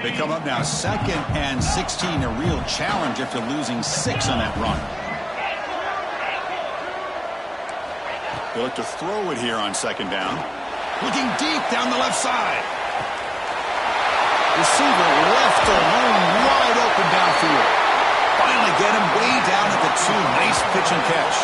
[SPEAKER 1] They come up now 2nd and 16, a real challenge after losing 6 on that run. They look to throw it here on 2nd down. Looking deep down the left side. Receiver left alone, wide open downfield. Finally get him way down at the 2. Nice pitch and catch.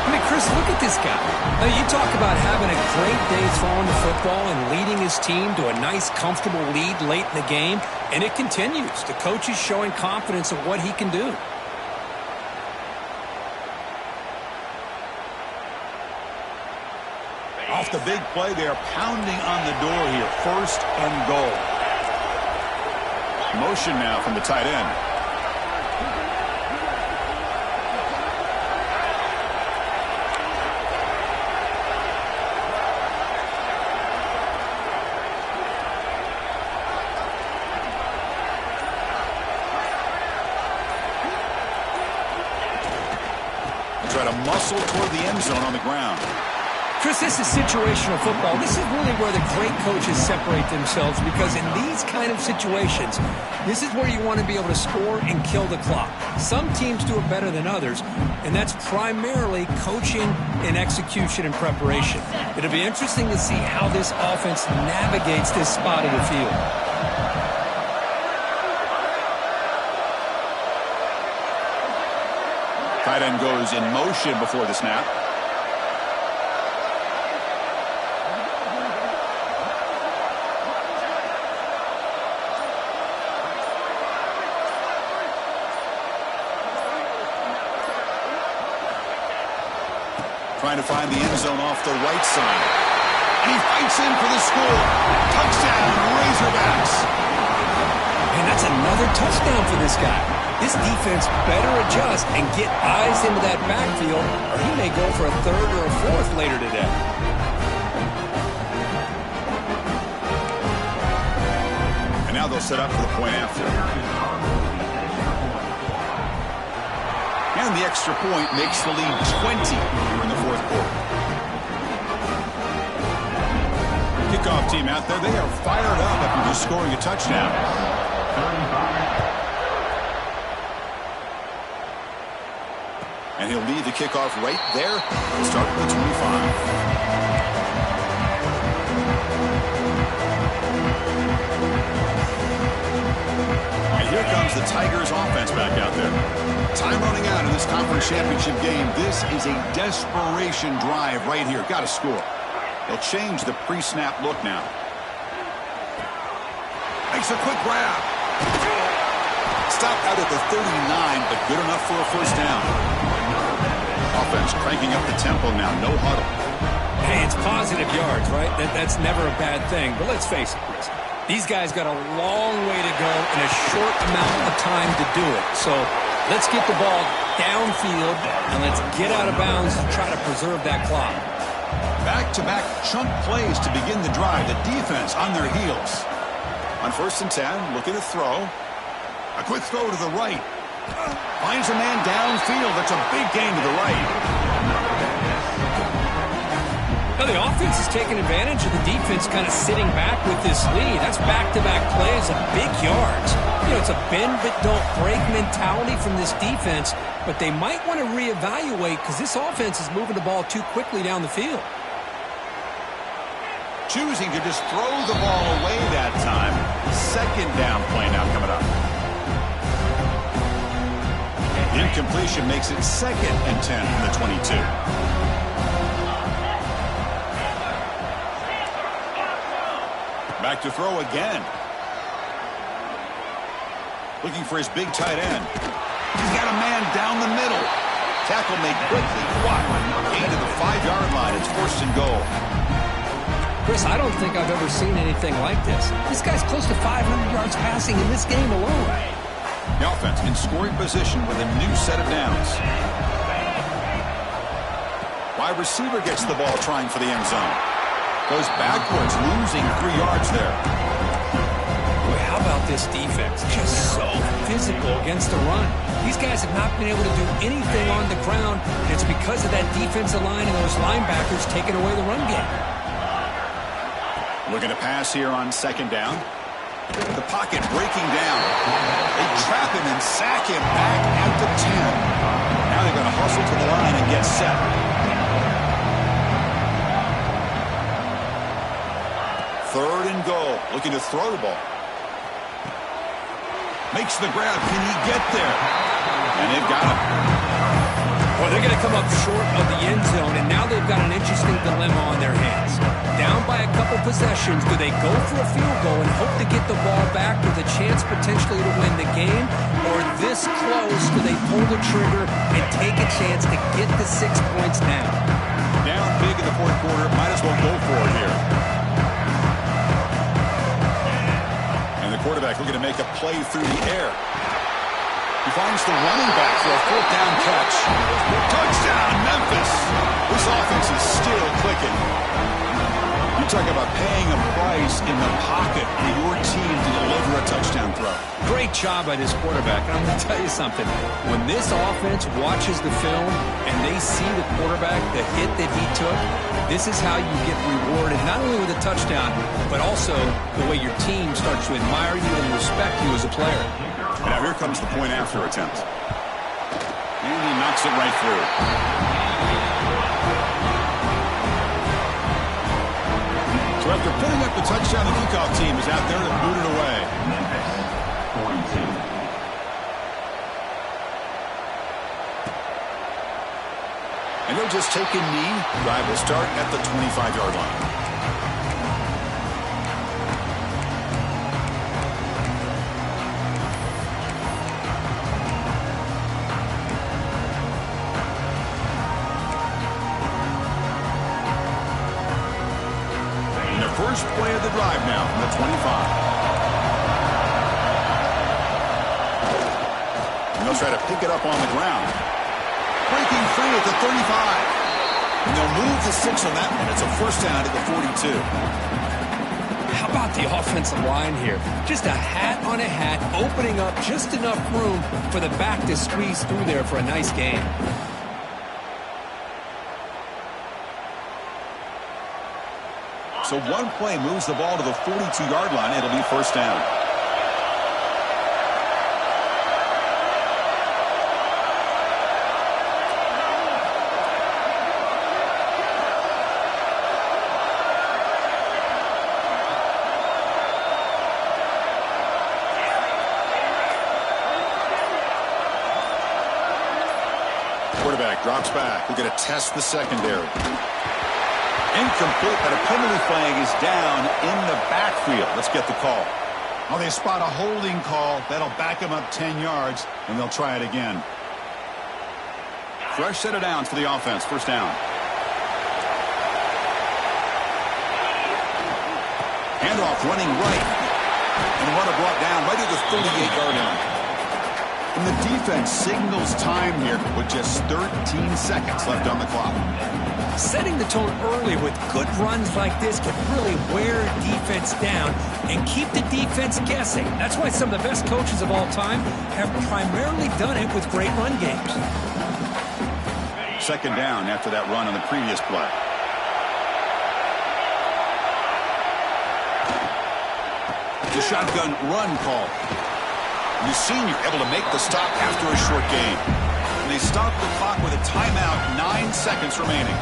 [SPEAKER 2] I mean, Chris, look at this guy. Now, you talk about having a great day throwing the football and leading his team to a nice, comfortable lead late in the game, and it continues. The coach is showing confidence of what he can do.
[SPEAKER 1] Off the big play, they are pounding on the door here. 1st and goal. Motion now from the tight end. Try to muscle toward the end zone on the ground.
[SPEAKER 2] Chris, this is situational football. This is really where the great coaches separate themselves, because in these kind of situations, this is where you want to be able to score and kill the clock. Some teams do it better than others, and that's primarily coaching and execution and preparation. It'll be interesting to see how this offense navigates this spot of the field.
[SPEAKER 1] Tight end goes in motion before the snap. Trying to find the end zone off the right side. And he fights in for the score. Touchdown, Razorbacks.
[SPEAKER 2] And that's another touchdown for this guy. This defense better adjust and get eyes into that backfield, or he may go for a 3rd or a 4th later today.
[SPEAKER 1] Now they'll set up for the point after. And the extra point makes the lead 20 here in the fourth quarter. Kickoff team out there, they are fired up after just scoring a touchdown. And he'll lead the kickoff right there and start at the 25. Here comes the Tigers offense back out there. Time running out in this conference championship game. This is a desperation drive right here. Got to score. They'll change the pre-snap look now. Makes a quick grab. Stop out at the 39, but good enough for a first down. Offense cranking up the tempo now. No huddle.
[SPEAKER 2] Hey, it's positive yards, right? That's never a bad thing. But let's face it, Chris. These guys got a long way to go in a short amount of time to do it. So let's get the ball downfield and let's get out of bounds to try to preserve that clock.
[SPEAKER 1] Back-to-back chunk plays to begin the drive. The defense on their heels. On 1st and 10, looking to throw. A quick throw to the right. Finds a man downfield. That's a big gain to the right.
[SPEAKER 2] Now the offense is taking advantage of the defense kind of sitting back with this lead. That's back-to-back plays of big yards. You know, it's a bend-but-don't-break mentality from this defense, but they might want to reevaluate because this offense is moving the ball too quickly down the field.
[SPEAKER 1] Choosing to just throw the ball away that time. 2nd down play now coming up. Incompletion makes it 2nd and 10 from the 22. Back to throw again. Looking for his big tight end. He's got a man down the middle. Tackle made quickly. Gain to the 5-yard line. It's 1st and goal.
[SPEAKER 2] Chris, I don't think I've ever seen anything like this. This guy's close to 500 yards passing in this game alone.
[SPEAKER 1] The offense in scoring position with a new set of downs. Wide receiver gets the ball trying for the end zone. Goes backwards, losing 3 yards there.
[SPEAKER 2] Boy, how about this defense? Just so physical against the run. These guys have not been able to do anything on the ground, and it's because of that defensive line and those linebackers taking away the run game.
[SPEAKER 1] Looking to pass here on 2nd down. The pocket breaking down. They trap him and sack him back at the 10. Now they're going to hustle to the line and get set. Third and goal. Looking to throw the ball. Makes the grab. Can he get there? And they've got him.
[SPEAKER 2] Well, they're going to come up short of the end zone, and now they've got an interesting dilemma on their hands. Down by a couple possessions, do they go for a field goal and hope to get the ball back with a chance potentially to win the game? Or this close, do they pull the trigger and take a chance to get the 6 points now?
[SPEAKER 1] Down big in the fourth quarter. Might as well go for it here. And the quarterback looking to make a play through the air. He finds the running back for a 4th down catch. Touchdown, Memphis. This offense is still clicking. You talk about paying a price in the pocket for your team to deliver a touchdown throw.
[SPEAKER 2] Great job by this quarterback. And I'm going to tell you something. When this offense watches the film and they see the quarterback, the hit that he took, this is how you get rewarded, not only with a touchdown, but also the way your team starts to admire you and respect you as a player.
[SPEAKER 1] And now here comes the point after attempt. And he knocks it right through. So after putting up the touchdown, the kickoff team is out there to boot it away. And they'll just take a knee. Drive will start at the 25-yard line. First play of the drive now from the 25. And they'll try to pick it up on the ground. Breaking free at the 35. And they'll move the 6 on that one. It's a first down at the 42.
[SPEAKER 2] How about the offensive line here? Just a hat on a hat, opening up just enough room for the back to squeeze through there for a nice gain.
[SPEAKER 1] So one play moves the ball to the 42-yard line. It'll be first down. Quarterback drops back. We're going to test the secondary. Incomplete, but a penalty flag is down in the backfield. Let's get the call. Well, they spot a holding call. That'll back them up 10 yards, and they'll try it again. Fresh set of downs for the offense. First down. Handoff running right. And the runner brought down right at the 38-yard line. And the defense signals time here with just 13 seconds left on the clock.
[SPEAKER 2] Setting the tone early with good runs like this can really wear defense down and keep the defense guessing. That's why some of the best coaches of all time have primarily done it with great run games.
[SPEAKER 1] Second down after that run on the previous play. The shotgun run call. The senior able to make the stop after a short gain. And they stop the clock with a timeout, 9 seconds remaining.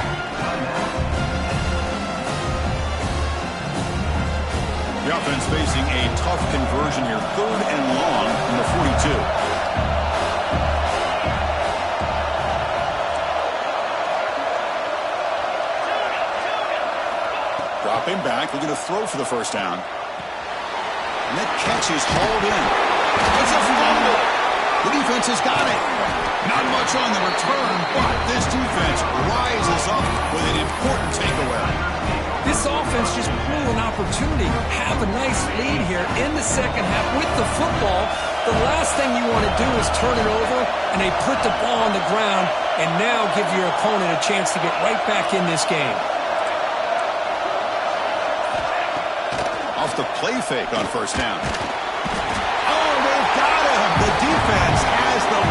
[SPEAKER 1] The offense facing a tough conversion here. 3rd and long from the 42. Dropping back, looking to throw for the first down. And that catch is hauled in. It's a fumble. The defense has got it. Not much on the return, but this defense rises up with an important takeaway.
[SPEAKER 2] This offense just blew an opportunity. Have a nice lead here in the second half with the football. The last thing you want to do is turn it over, and they put the ball on the ground and now give your opponent a chance to get right back in this game.
[SPEAKER 1] Off the play fake on first down. Oh, they've got him. The defense has the